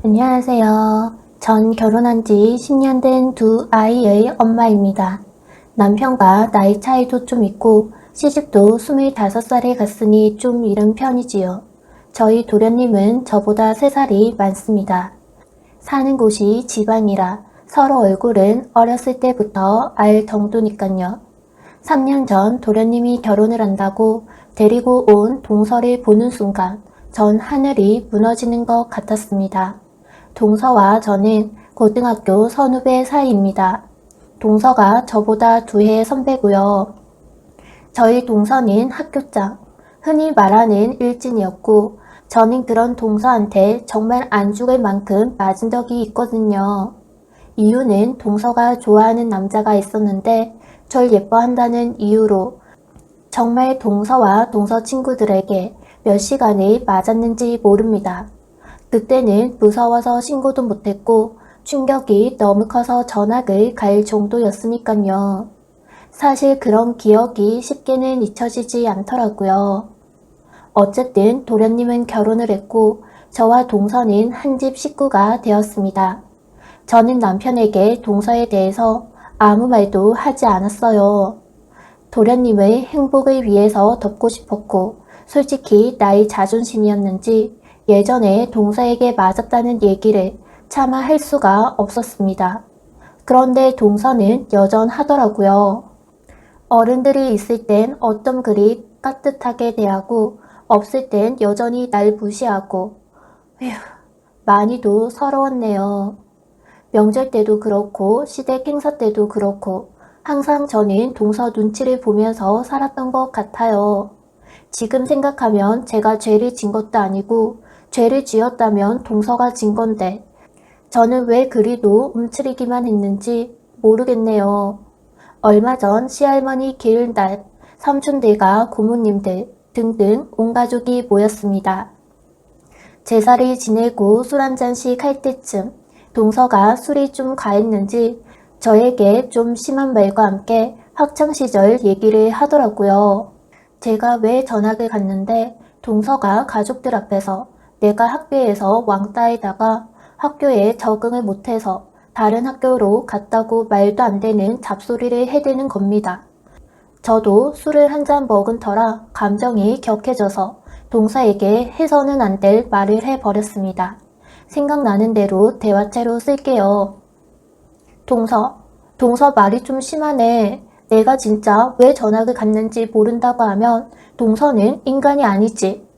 안녕하세요. 전 결혼한 지 10년 된 두 아이의 엄마입니다. 남편과 나이 차이도 좀 있고 시집도 25살에 갔으니 좀 이른 편이지요. 저희 도련님은 저보다 3살이 많습니다. 사는 곳이 지방이라 서로 얼굴은 어렸을 때부터 알 정도니깐요. 3년 전 도련님이 결혼을 한다고 데리고 온 동서를 보는 순간 전 하늘이 무너지는 것 같았습니다. 동서와 저는 고등학교 선후배 사이입니다. 동서가 저보다 2해 선배고요. 저희 동서는 학교장, 흔히 말하는 일진이었고 저는 그런 동서한테 정말 안 죽을 만큼 맞은 적이 있거든요. 이유는 동서가 좋아하는 남자가 있었는데 절 예뻐한다는 이유로 정말 동서와 동서 친구들에게 몇 시간을 맞았는지 모릅니다. 그때는 무서워서 신고도 못했고 충격이 너무 커서 전학을 갈 정도였으니깐요. 사실 그런 기억이 쉽게는 잊혀지지 않더라고요. 어쨌든 도련님은 결혼을 했고 저와 동서는 한 집 식구가 되었습니다. 저는 남편에게 동서에 대해서 아무 말도 하지 않았어요. 도련님의 행복을 위해서 덮고 싶었고 솔직히 나의 자존심이었는지 예전에 동서에게 맞았다는 얘기를 차마 할 수가 없었습니다. 그런데 동서는 여전하더라고요. 어른들이 있을 땐 어쩜 그리 깍듯하게 대하고 없을 땐 여전히 날 무시하고 휴, 많이도 서러웠네요. 명절 때도 그렇고 시댁 행사 때도 그렇고 항상 저는 동서 눈치를 보면서 살았던 것 같아요. 지금 생각하면 제가 죄를 진 것도 아니고 죄를 지었다면 동서가 진 건데 저는 왜 그리도 움츠리기만 했는지 모르겠네요. 얼마 전 시할머니 기른 날 삼촌들과 고모님들 등등 온 가족이 모였습니다. 제사를 지내고 술 한잔씩 할 때쯤 동서가 술이 좀 과했는지 저에게 좀 심한 말과 함께 학창시절 얘기를 하더라고요. 제가 왜 전학을 갔는데 동서가 가족들 앞에서 내가 학교에서 왕따에다가 학교에 적응을 못해서 다른 학교로 갔다고 말도 안 되는 잡소리를 해대는 겁니다. 저도 술을 한 잔 먹은 터라 감정이 격해져서 동서에게 해서는 안 될 말을 해버렸습니다. 생각나는 대로 대화체로 쓸게요. 동서 말이 좀 심하네. 내가 진짜 왜 전학을 갔는지 모른다고 하면 동서는 인간이 아니지.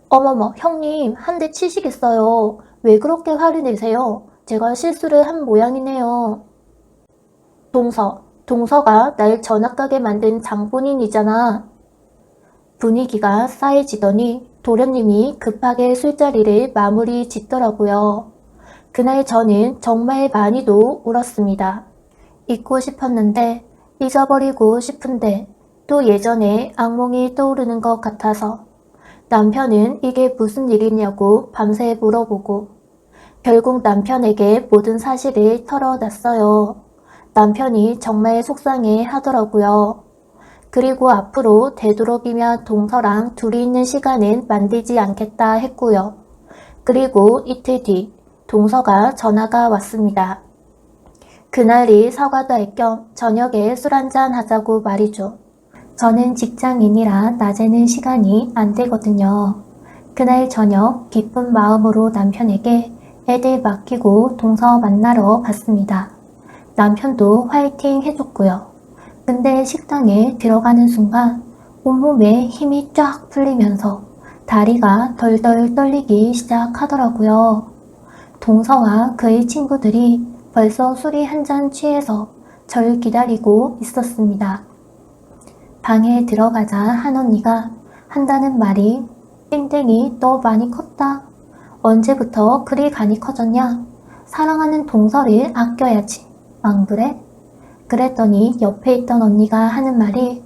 어머머, 형님, 한 대 치시겠어요. 왜 그렇게 화를 내세요? 제가 실수를 한 모양이네요. 동서가 날 전학 가게 만든 장본인이잖아. 분위기가 싸해지더니 도련님이 급하게 술자리를 마무리 짓더라고요. 그날 저는 정말 많이도 울었습니다. 잊고 싶었는데 잊어버리고 싶은데 또 예전에 악몽이 떠오르는 것 같아서 남편은 이게 무슨 일이냐고 밤새 물어보고 결국 남편에게 모든 사실을 털어놨어요. 남편이 정말 속상해 하더라고요. 그리고 앞으로 되도록이면 동서랑 둘이 있는 시간은 만들지 않겠다 했고요. 그리고 이틀 뒤 동서가 전화가 왔습니다. 그날이 사과도 할 겸 저녁에 술 한잔 하자고 말이죠. 저는 직장인이라 낮에는 시간이 안 되거든요. 그날 저녁 기쁜 마음으로 남편에게 애들 맡기고 동서 만나러 갔습니다. 남편도 화이팅 해줬고요. 근데 식당에 들어가는 순간 온몸에 힘이 쫙 풀리면서 다리가 덜덜 떨리기 시작하더라고요. 동서와 그의 친구들이 벌써 술이 한 잔 취해서 절 기다리고 있었습니다. 방에 들어가자 한 언니가 한다는 말이 땡땡이 너 많이 컸다. 언제부터 그리 간이 커졌냐? 사랑하는 동서를 아껴야지. 안 그래? 그랬더니 옆에 있던 언니가 하는 말이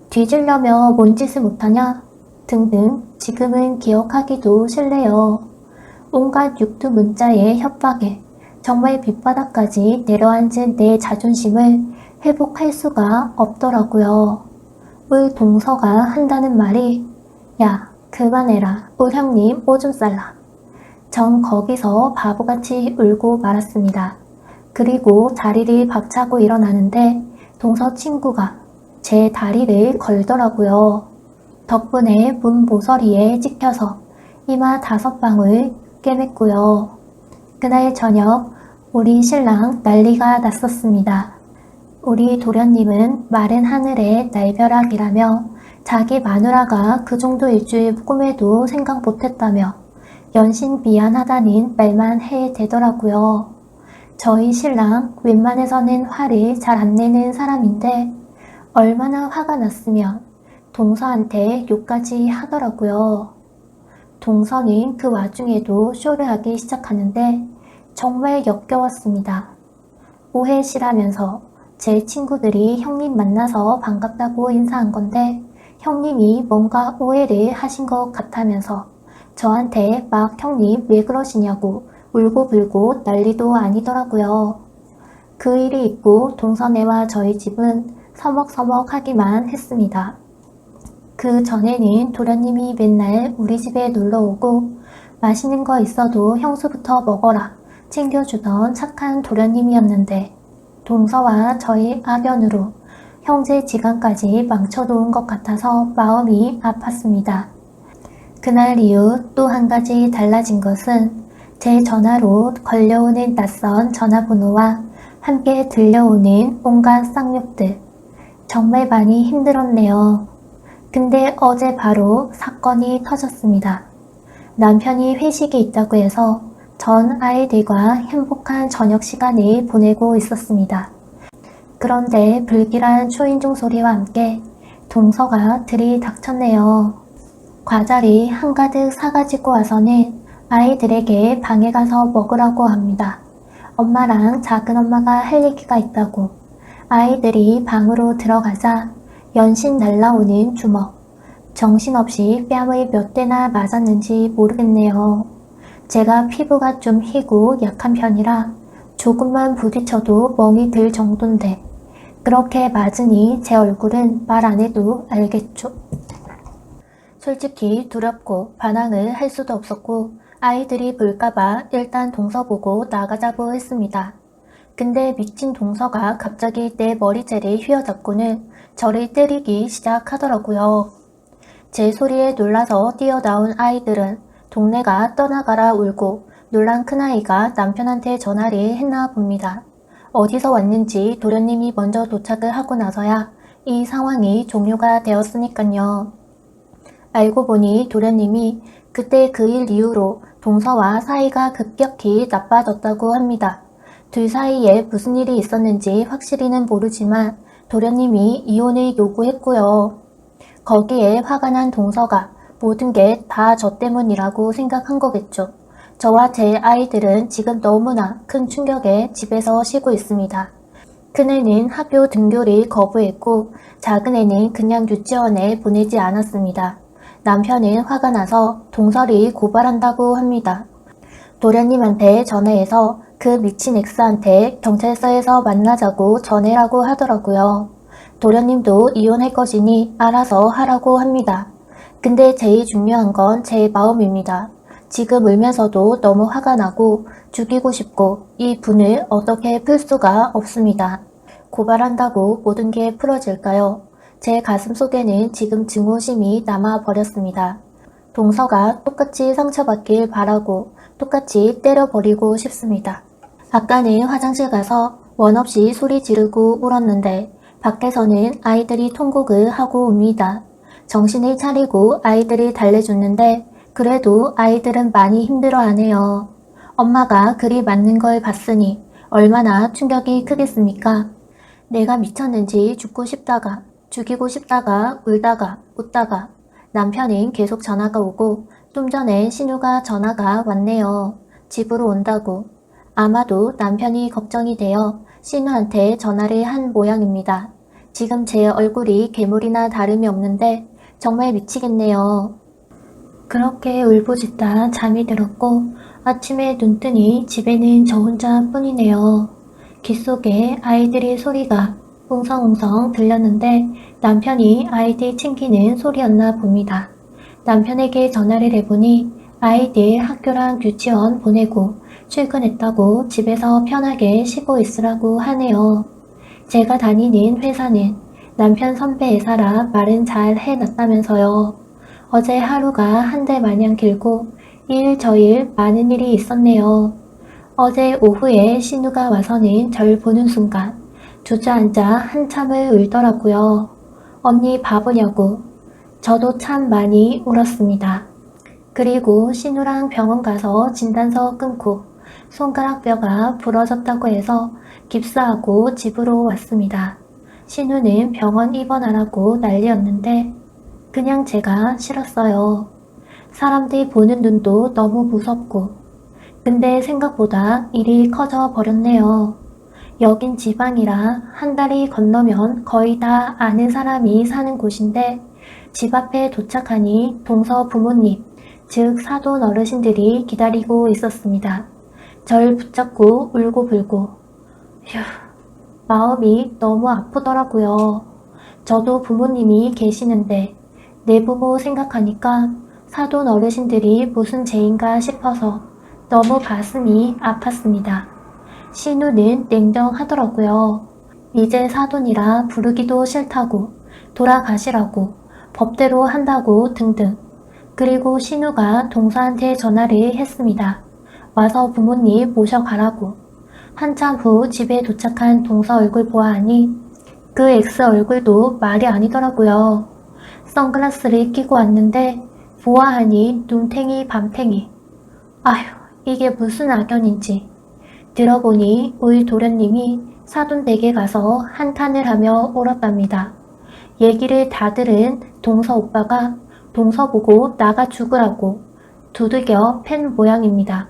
뒤질려며 뭔 짓을 못하냐? 등등 지금은 기억하기도 싫네요. 온갖 육두 문자의 협박에 정말 밑바닥까지 내려앉은 내 자존심을 회복할 수가 없더라고요. 울 동서가 한다는 말이 야 그만해라 울 형님 오줌 쌀라. 전 거기서 바보같이 울고 말았습니다. 그리고 다리를 박차고 일어나는데 동서 친구가 제 다리를 걸더라고요. 덕분에 문 모서리에 찍혀서 이마 5방울 꿰맸고요. 그날 저녁 우리 신랑 난리가 났었습니다. 우리 도련님은 마른 하늘의 날벼락이라며 자기 마누라가 그 정도일 줄 꿈에도 생각 못했다며 연신 미안하다는 말만 해대더라고요. 저희 신랑 웬만해서는 화를 잘 안 내는 사람인데 얼마나 화가 났으면 동서한테 욕까지 하더라고요. 동서는 그 와중에도 쇼를 하기 시작하는데 정말 역겨웠습니다. 오해시라면서 제 친구들이 형님 만나서 반갑다고 인사한 건데 형님이 뭔가 오해를 하신 것 같다면서 저한테 막 형님 왜 그러시냐고 울고불고 난리도 아니더라고요. 그 일이 있고 동서네와 저희 집은 서먹서먹하기만 했습니다. 그 전에는 도련님이 맨날 우리 집에 놀러오고 맛있는 거 있어도 형수부터 먹어라 챙겨주던 착한 도련님이었는데 동서와 저희 아변으로 형제 지간까지 망쳐놓은 것 같아서 마음이 아팠습니다. 그날 이후 또 한 가지 달라진 것은 제 전화로 걸려오는 낯선 전화번호와 함께 들려오는 온갖 쌍욕들. 정말 많이 힘들었네요. 근데 어제 바로 사건이 터졌습니다. 남편이 회식이 있다고 해서 전 아이들과 행복한 저녁 시간을 보내고 있었습니다. 그런데 불길한 초인종 소리와 함께 동서가 들이닥쳤네요. 과자를 한가득 사가지고 와서는 아이들에게 방에 가서 먹으라고 합니다. 엄마랑 작은엄마가 할 얘기가 있다고. 아이들이 방으로 들어가자 연신 날라오는 주먹. 정신없이 뺨을 몇 대나 맞았는지 모르겠네요. 제가 피부가 좀 희고 약한 편이라 조금만 부딪혀도 멍이 들 정도인데 그렇게 맞으니 제 얼굴은 말 안 해도 알겠죠. 솔직히 두렵고 반항을 할 수도 없었고 아이들이 볼까봐 일단 동서 보고 나가자고 했습니다. 근데 미친 동서가 갑자기 내 머리채를 휘어잡고는 저를 때리기 시작하더라고요. 제 소리에 놀라서 뛰어나온 아이들은 동네가 떠나가라 울고 놀란 큰아이가 남편한테 전화를 했나 봅니다. 어디서 왔는지 도련님이 먼저 도착을 하고 나서야 이 상황이 종료가 되었으니깐요. 알고 보니 도련님이 그때 그 일 이후로 동서와 사이가 급격히 나빠졌다고 합니다. 둘 사이에 무슨 일이 있었는지 확실히는 모르지만 도련님이 이혼을 요구했고요. 거기에 화가 난 동서가 모든 게 다 저 때문이라고 생각한 거겠죠. 저와 제 아이들은 지금 너무나 큰 충격에 집에서 쉬고 있습니다. 큰애는 학교 등교를 거부했고 작은애는 그냥 유치원에 보내지 않았습니다. 남편은 화가 나서 동서를 고발한다고 합니다. 도련님한테 전화해서 그 미친 엑스한테 경찰서에서 만나자고 전해라고 하더라고요. 도련님도 이혼할 것이니 알아서 하라고 합니다. 근데 제일 중요한 건 제 마음입니다. 지금 울면서도 너무 화가 나고 죽이고 싶고 이 분을 어떻게 풀 수가 없습니다. 고발한다고 모든 게 풀어질까요? 제 가슴 속에는 지금 증오심이 남아버렸습니다. 동서가 똑같이 상처받길 바라고 똑같이 때려버리고 싶습니다. 아까는 화장실 가서 원 없이 소리 지르고 울었는데 밖에서는 아이들이 통곡을 하고 옵니다. 정신을 차리고 아이들이 달래줬는데 그래도 아이들은 많이 힘들어하네요. 엄마가 그리 맞는 걸 봤으니 얼마나 충격이 크겠습니까? 내가 미쳤는지 죽고 싶다가 죽이고 싶다가 울다가 웃다가 남편은 계속 전화가 오고 좀 전에 신우가 전화가 왔네요. 집으로 온다고. 아마도 남편이 걱정이 되어 신우한테 전화를 한 모양입니다. 지금 제 얼굴이 괴물이나 다름이 없는데 정말 미치겠네요. 그렇게 울부짖다 잠이 들었고 아침에 눈 뜨니 집에는 저 혼자 뿐이네요. 귀 속에 아이들의 소리가 웅성웅성 들렸는데 남편이 아이들 챙기는 소리였나 봅니다. 남편에게 전화를 해보니 아이들 학교랑 유치원 보내고 출근했다고 집에서 편하게 쉬고 있으라고 하네요. 제가 다니는 회사는 남편 선배 회사라 말은 잘 해놨다면서요. 어제 하루가 한 달 마냥 길고 일저일 많은 일이 있었네요. 어제 오후에 신우가 와서는 절 보는 순간 주저앉아 한참을 울더라고요. 언니 바보냐고. 저도 참 많이 울었습니다. 그리고 신우랑 병원 가서 진단서 끊고 손가락 뼈가 부러졌다고 해서 깁스하고 집으로 왔습니다. 신우는 병원 입원하라고 난리였는데 그냥 제가 싫었어요. 사람들 보는 눈도 너무 무섭고 근데 생각보다 일이 커져 버렸네요. 여긴 지방이라 한 달이 건너면 거의 다 아는 사람이 사는 곳인데 집 앞에 도착하니 동서 부모님, 즉 사돈 어르신들이 기다리고 있었습니다. 절 붙잡고 울고불고. 휴, 마음이 너무 아프더라고요. 저도 부모님이 계시는데 내 부모 생각하니까 사돈 어르신들이 무슨 죄인가 싶어서 너무 가슴이 아팠습니다. 신우는 냉정하더라고요. 이제 사돈이라 부르기도 싫다고 돌아가시라고 법대로 한다고 등등. 그리고 신우가 동서한테 전화를 했습니다. 와서 부모님 모셔가라고. 한참 후 집에 도착한 동서 얼굴 보아하니 그 X 얼굴도 말이 아니더라고요. 선글라스를 끼고 왔는데 보아하니 눈탱이 밤탱이. 아휴, 이게 무슨 악연인지. 들어보니 우리 도련님이 사돈 댁에 가서 한탄을 하며 울었답니다. 얘기를 다 들은 동서 오빠가 동서 보고 나가 죽으라고 두들겨 팬 모양입니다.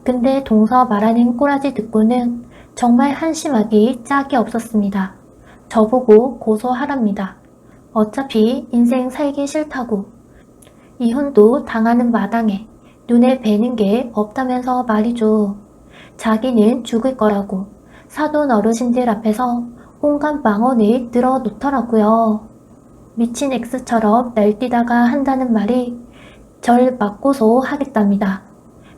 근데 동서 말하는 꼬라지 듣고는 정말 한심하기 짝이 없었습니다. 저보고 고소하랍니다. 어차피 인생 살기 싫다고. 이혼도 당하는 마당에 눈에 뵈는 게 없다면서 말이죠. 자기는 죽을 거라고 사돈 어르신들 앞에서 온갖 망언을 늘어놓더라고요. 미친 X처럼 날뛰다가 한다는 말이 절 맞고서 하겠답니다.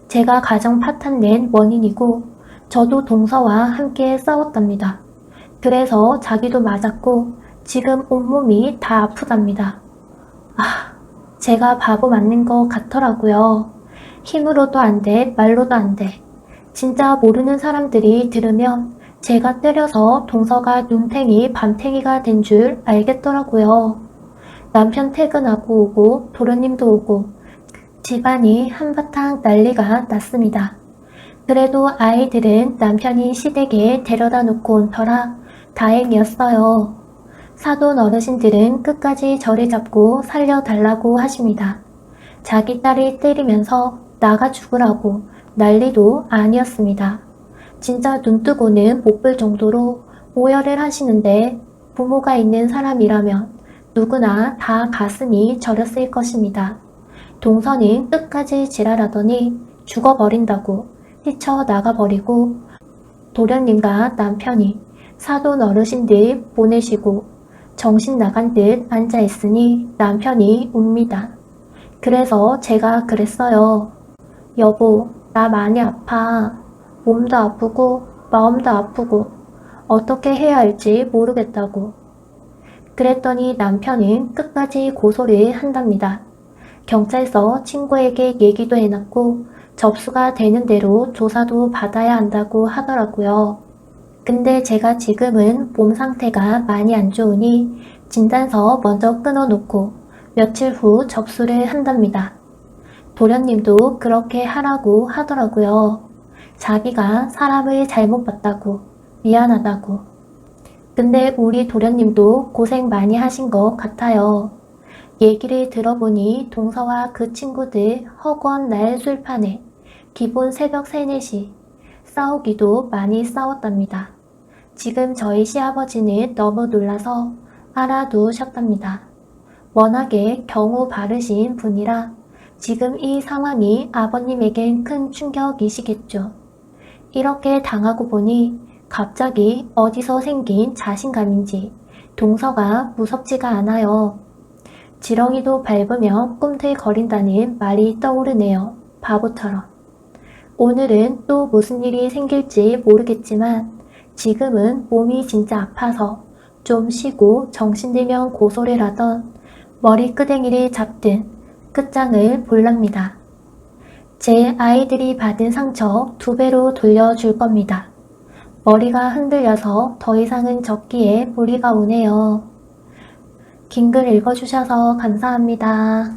제가 가정 파탄 낸 원인이고 저도 동서와 함께 싸웠답니다. 그래서 자기도 맞았고 지금 온몸이 다 아프답니다. 아, 제가 바보 맞는 것 같더라고요. 힘으로도 안 돼, 말로도 안 돼. 진짜 모르는 사람들이 들으면 제가 때려서 동서가 눈탱이 밤탱이가 된 줄 알겠더라고요. 남편 퇴근하고 오고 도련님도 오고 집안이 한바탕 난리가 났습니다. 그래도 아이들은 남편이 시댁에 데려다 놓고 온 터라 다행이었어요. 사돈 어르신들은 끝까지 저를 잡고 살려달라고 하십니다. 자기 딸이 때리면서 나가 죽으라고 난리도 아니었습니다. 진짜 눈뜨고는 못 볼 정도로 오열을 하시는데 부모가 있는 사람이라면 누구나 다 가슴이 저렸을 것입니다. 동서는 끝까지 지랄하더니 죽어버린다고 뛰쳐나가버리고 도련님과 남편이 사돈 어르신들 보내시고 정신 나간 듯 앉아있으니 남편이 웁니다. 그래서 제가 그랬어요. 여보, 나 많이 아파. 몸도 아프고 마음도 아프고 어떻게 해야 할지 모르겠다고. 그랬더니 남편은 끝까지 고소를 한답니다. 경찰서 친구에게 얘기도 해놨고 접수가 되는 대로 조사도 받아야 한다고 하더라고요. 근데 제가 지금은 몸 상태가 많이 안 좋으니 진단서 먼저 끊어놓고 며칠 후 접수를 한답니다. 도련님도 그렇게 하라고 하더라고요. 자기가 사람을 잘못 봤다고, 미안하다고. 근데 우리 도련님도 고생 많이 하신 것 같아요. 얘기를 들어보니 동서와 그 친구들 허구한 날 술판에 기본 새벽 3, 4시 싸우기도 많이 싸웠답니다. 지금 저희 시아버지는 너무 놀라서 알아두셨답니다. 워낙에 경우 바르신 분이라 지금 이 상황이 아버님에겐 큰 충격이시겠죠. 이렇게 당하고 보니 갑자기 어디서 생긴 자신감인지 동서가 무섭지가 않아요. 지렁이도 밟으며 꿈틀거린다는 말이 떠오르네요. 바보처럼. 오늘은 또 무슨 일이 생길지 모르겠지만 지금은 몸이 진짜 아파서 좀 쉬고 정신 들면 고소리라던 머리끄댕이를 잡든 끝장을 볼랍니다. 제 아이들이 받은 상처 2배로 돌려줄 겁니다. 머리가 흔들려서 더 이상은 적기에 무리가 오네요. 긴 글 읽어주셔서 감사합니다.